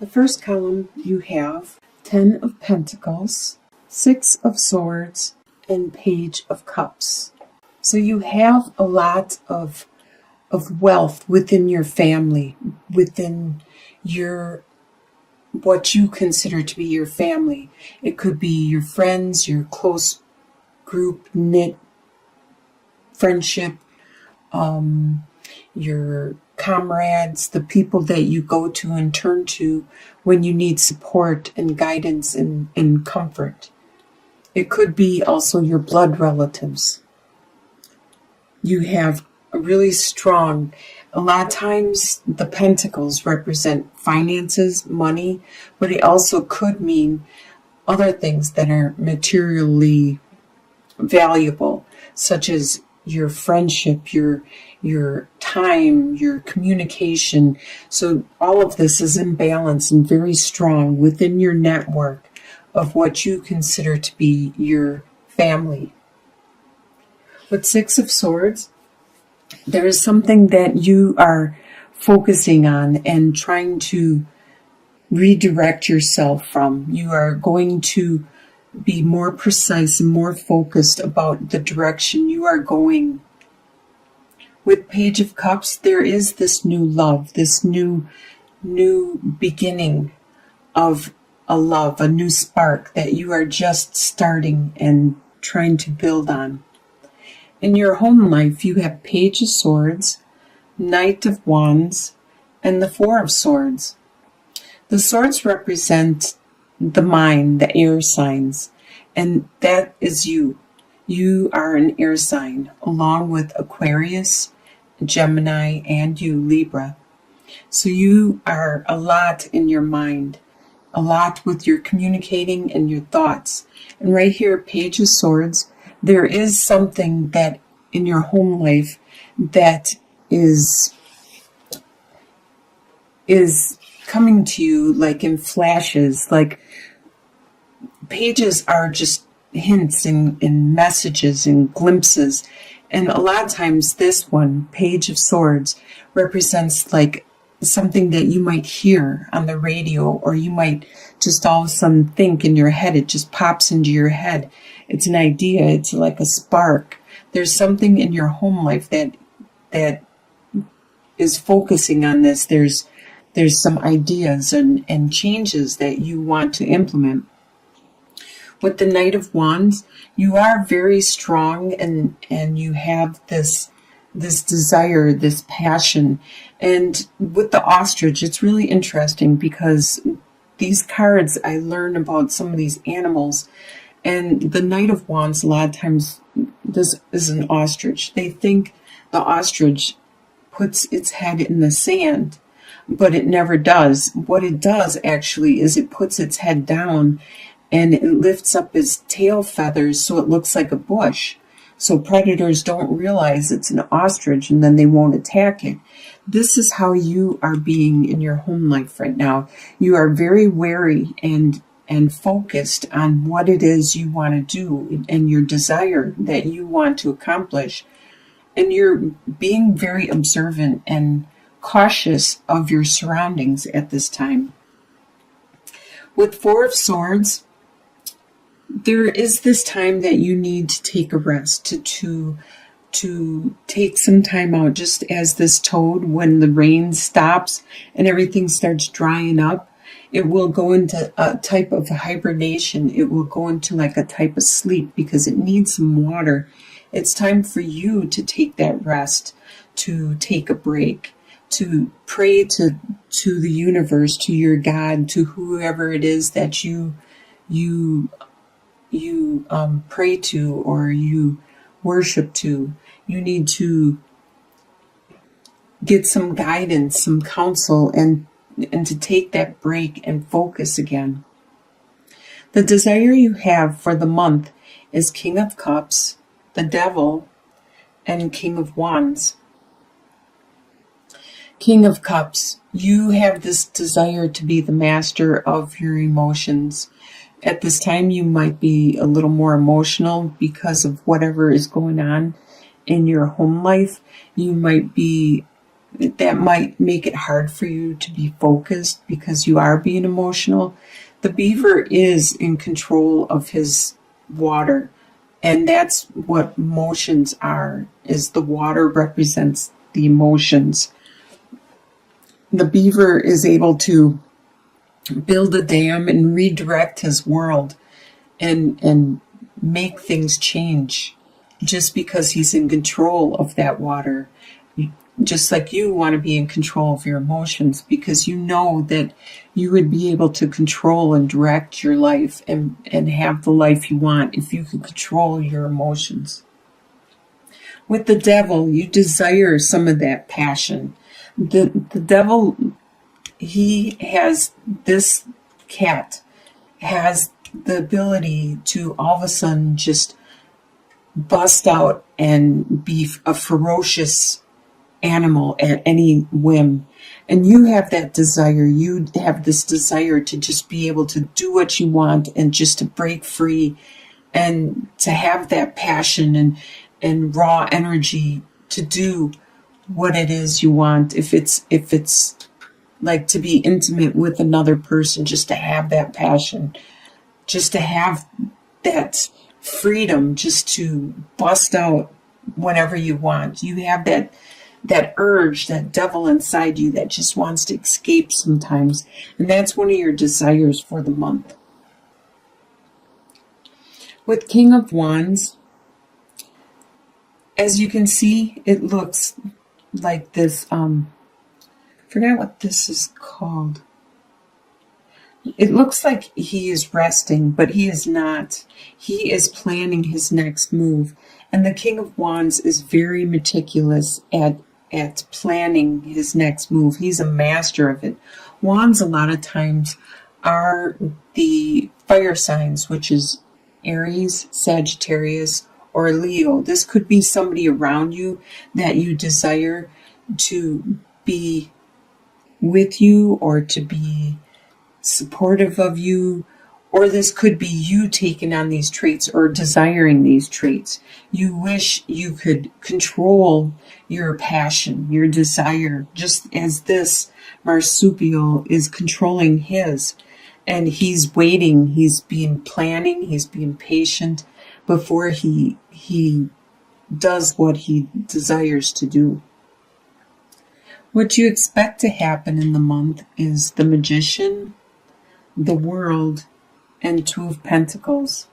The first column you have 10 of Pentacles, 6 of Swords, and Page of Cups. So you have a lot of wealth within your family, within your what you consider to be your family. It could be your friends, your close group knit friendship, your comrades, the people that you go to and turn to when you need support and guidance and comfort. It could be also your blood relatives. You have a really strong, a lot of times the pentacles represent finances, money, but it also could mean other things that are materially valuable, such as your friendship, your time, your communication. So all of this is in balance and very strong within your network of what you consider to be your family. With 6 of Swords, there is something that you are focusing on and trying to redirect yourself from. You are going to be more precise and more focused about the direction you are going. With Page of Cups, there is this new love, this new beginning of a love, a new spark that you are just starting and trying to build on. In your home life, you have Page of Swords, Knight of Wands, and the 4 of Swords. The swords represent the mind, the air signs, and that is you. You are an air sign, along with Aquarius, Gemini, and you, Libra. So you are a lot in your mind, a lot with your communicating and your thoughts. And right here, Page of Swords, there is something that in your home life that is coming to you like in flashes. Like pages are just hints and messages and glimpses. And a lot of times this one, Page of Swords, represents like something that you might hear on the radio, or you might just all of a sudden think in your head. It just pops into your head. It's an idea. It's like a spark. There's something in your home life that is focusing on this. There's some ideas and changes that you want to implement. With the Knight of Wands, you are very strong and you have this desire, this passion. And with the ostrich, it's really interesting because these cards, I learn about some of these animals, and the Knight of Wands, a lot of times, this is an ostrich. They think the ostrich puts its head in the sand, but it never does. What it does actually is it puts its head down and it lifts up its tail feathers so it looks like a bush. So predators don't realize it's an ostrich and then they won't attack it. This is how you are being in your home life right now. You are very wary and focused on what it is you want to do and your desire that you want to accomplish. And you're being very observant and cautious of your surroundings at this time. With 4 of Swords, there is this time that you need to take a rest, to take some time out, just as this toad, when the rain stops and everything starts drying up, it will go into a type of hibernation. It will go into like a type of sleep because it needs some water. It's time for you to take that rest, to take a break, to pray to the universe, to your God, to whoever it is that you pray to or you worship to. You need to get some guidance, some counsel, and to take that break and focus again. The desire you have for the month is King of Cups, the Devil, and King of Wands. King of Cups, you have this desire to be the master of your emotions. At this time, you might be a little more emotional because of whatever is going on in your home life. You might be that might make it hard for you to be focused because you are being emotional. The beaver is in control of his water, and that's what emotions are, is the water represents the emotions. The beaver is able to build a dam and redirect his world and make things change just because he's in control of that water. Just like you want to be in control of your emotions because you know that you would be able to control and direct your life and have the life you want if you could control your emotions. With the devil, you desire some of that passion. The devil, this cat has the ability to all of a sudden just bust out and be a ferocious animal at any whim. And you have that desire. You have this desire to just be able to do what you want and just to break free and to have that passion and raw energy to do what it is you want. If it's like to be intimate with another person, just to have that passion, just to have that freedom, just to bust out whenever you want. You have that urge, that devil inside you that just wants to escape sometimes. And that's one of your desires for the month. With King of Wands, as you can see, it looks like this, forget what this is called. It looks like he is resting, but he is not. He is planning his next move. And the King of Wands is very meticulous at planning his next move. He's a master of it. Wands a lot of times are the fire signs, which is Aries, Sagittarius, or Leo. This could be somebody around you that you desire to be with you or to be supportive of you, or this could be you taking on these traits or desiring these traits. You wish you could control your passion, your desire, just as this marsupial is controlling his. And he's waiting, he's being planning, he's being patient before he does what he desires to do. What you expect to happen in the month is the Magician, the World, and Two of Pentacles.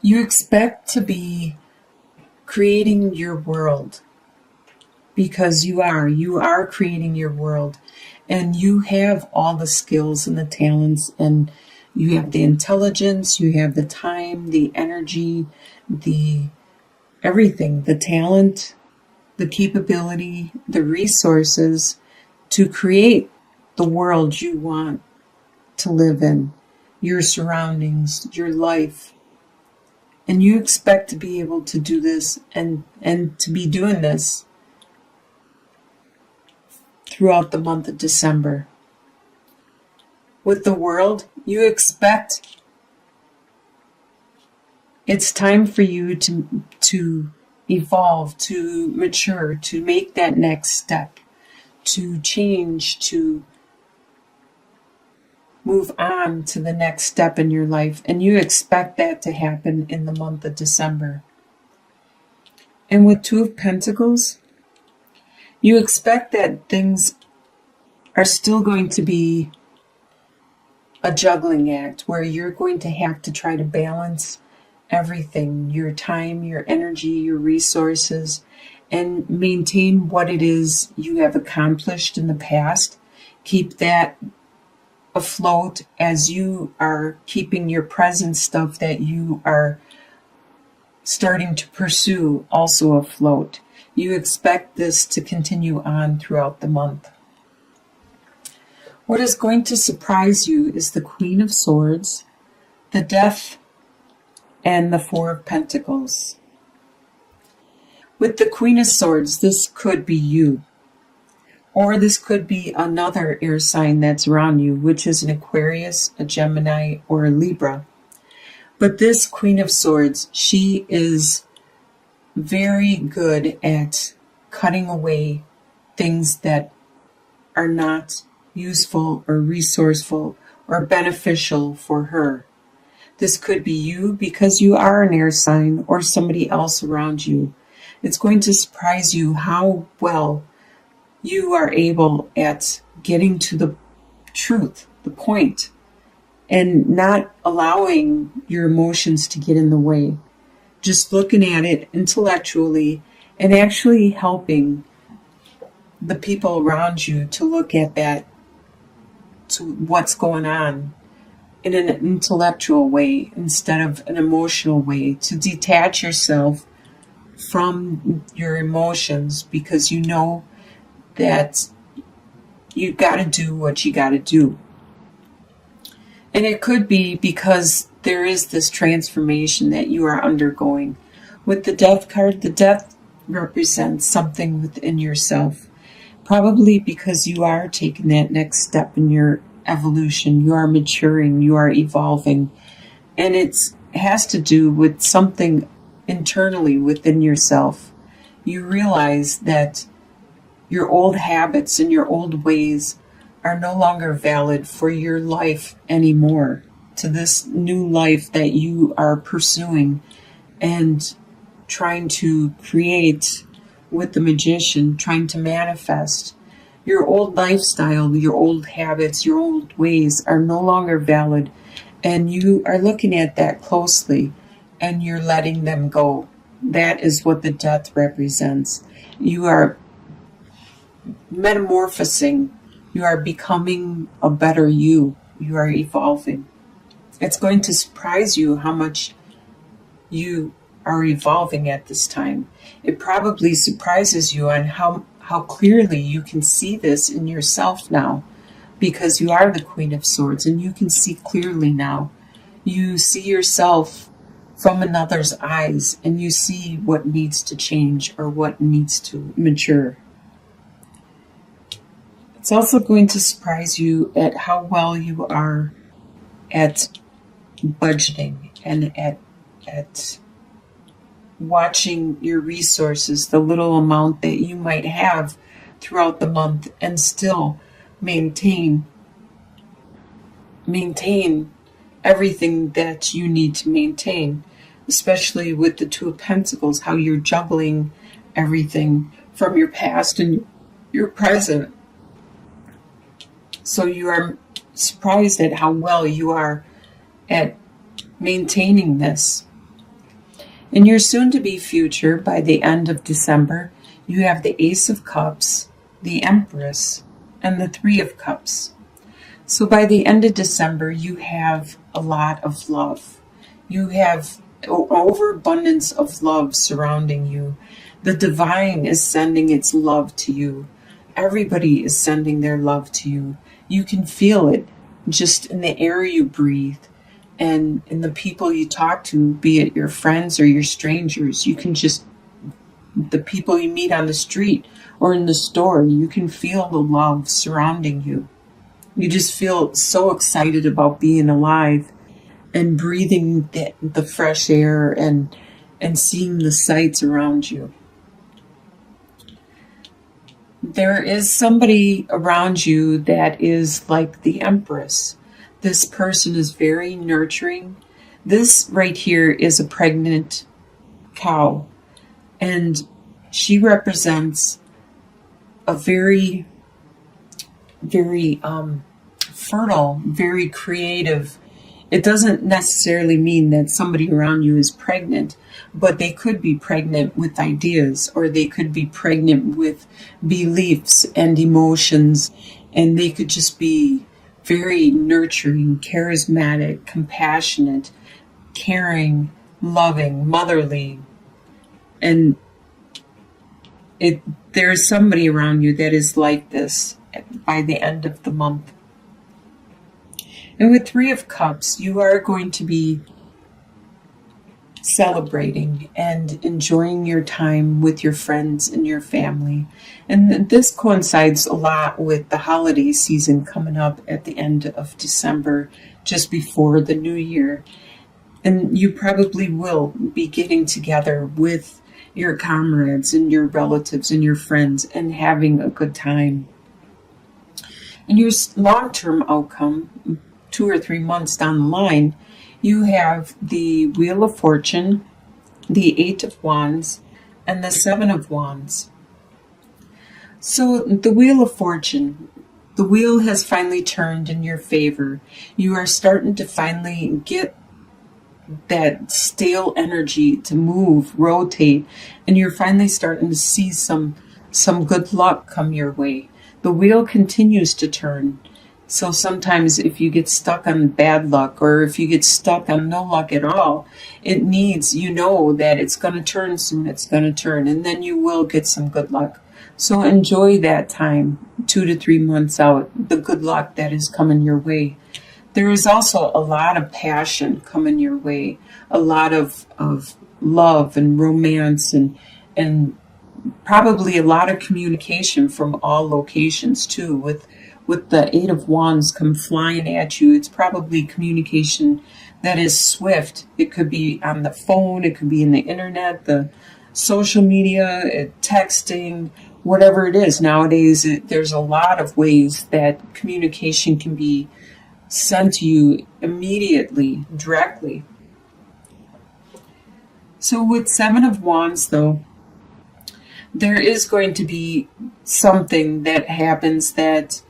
You expect to be creating your world because you are creating your world, and you have all the skills and the talents, and you have the intelligence, you have the time, the energy, the everything, the talent, the capability, the resources to create the world you want to live in, your surroundings, your life. And you expect to be able to do this and to be doing this throughout the month of December. With the World, you expect it's time for you to evolve, to mature, to make that next step, to change, to move on to the next step in your life. And you expect that to happen in the month of December. And with Two of Pentacles, you expect that things are still going to be a juggling act where you're going to have to try to balance everything, your time, your energy, your resources, and maintain what it is you have accomplished in the past. Keep that afloat as you are keeping your present stuff that you are starting to pursue also afloat. You expect this to continue on throughout the month. What is going to surprise you is the Queen of Swords, the Death, and the Four of Pentacles. With the Queen of Swords, this could be you. Or this could be another air sign that's around you, which is an Aquarius, a Gemini, or a Libra. But this Queen of Swords, she is very good at cutting away things that are not useful or resourceful or beneficial for her. This could be you because you are an air sign or somebody else around you. It's going to surprise you how well you are able at getting to the truth, the point, and not allowing your emotions to get in the way. Just looking at it intellectually and actually helping the people around you to look at that, to what's going on in an intellectual way instead of an emotional way, to detach yourself from your emotions because you know that you got to do what you got to do. And it could be because there is this transformation that you are undergoing. With the death card, the death represents something within yourself. Probably because you are taking that next step in your evolution. You are maturing, you are evolving. And it has to do with something internally within yourself. You realize that your old habits and your old ways are no longer valid for your life anymore, to this new life that you are pursuing and trying to create with the magician, trying to manifest. Your old lifestyle, your old habits, your old ways are no longer valid, and you are looking at that closely and you're letting them go. That is what the death represents. You are metamorphosing. You are becoming a better you. You are evolving. It's going to surprise you how much you are evolving at this time. It probably surprises you on how clearly you can see this in yourself now, because you are the Queen of Swords and you can see clearly now. You see yourself from another's eyes and you see what needs to change or what needs to mature. It's also going to surprise you at how well you are at budgeting and at watching your resources, the little amount that you might have throughout the month, and still maintain everything that you need to maintain, especially with the Two of Pentacles, how you're juggling everything from your past and your present. So you are surprised at how well you are at maintaining this. In your soon-to-be future, by the end of December, you have the Ace of Cups, the Empress, and the Three of Cups. So by the end of December, you have a lot of love. You have overabundance of love surrounding you. The divine is sending its love to you. Everybody is sending their love to you. You can feel it just in the air you breathe and in the people you talk to, be it your friends or your strangers. You can just, the people you meet on the street or in the store, you can feel the love surrounding you. You just feel so excited about being alive and breathing the fresh air and seeing the sights around you. There is somebody around you that is like the Empress. This person is very nurturing. This right here is a pregnant cow, and she represents a very, very fertile, very creative. It doesn't necessarily mean that somebody around you is pregnant, but they could be pregnant with ideas, or they could be pregnant with beliefs and emotions, and they could just be very nurturing, charismatic, compassionate, caring, loving, motherly. And there's somebody around you that is like this by the end of the month. And with Three of Cups, you are going to be celebrating and enjoying your time with your friends and your family. And this coincides a lot with the holiday season coming up at the end of December, just before the new year. And you probably will be getting together with your comrades and your relatives and your friends and having a good time. And your long-term outcome, 2 or 3 months down the line, you have the Wheel of Fortune, the Eight of Wands, and the Seven of Wands. So the Wheel of Fortune, the wheel has finally turned in your favor. You are starting to finally get that stale energy to move, rotate, and you're finally starting to see some good luck come your way. The wheel continues to turn. So sometimes if you get stuck on bad luck, or if you get stuck on no luck at all, it needs, that it's going to turn soon, it's going to turn, and then you will get some good luck. So enjoy that time, 2 to 3 months out, the good luck that is coming your way. There is also a lot of passion coming your way, a lot of love and romance, and probably a lot of communication from all locations too. With the Eight of Wands come flying at you, it's probably communication that is swift. It could be on the phone, it could be in the internet, the social media, texting, whatever it is. Nowadays, there's a lot of ways that communication can be sent to you immediately, directly. So with Seven of Wands, though, there is going to be something that happens that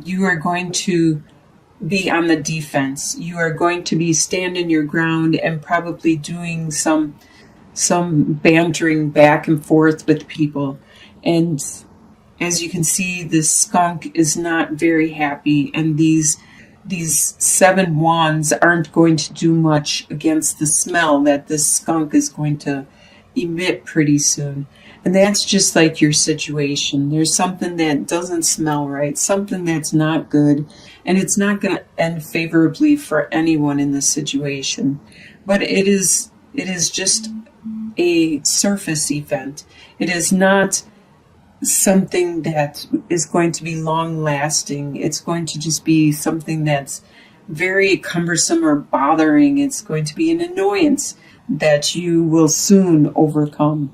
you are going to be on the defense. You are going to be standing your ground and probably doing some bantering back and forth with people. And as you can see, this skunk is not very happy, and these 7 wands aren't going to do much against the smell that this skunk is going to emit pretty soon. And that's just like your situation. There's something that doesn't smell right, something that's not good, and it's not going to end favorably for anyone in this situation. But it is just a surface event. It is not something that is going to be long lasting. It's going to just be something that's very cumbersome or bothering. It's going to be an annoyance that you will soon overcome.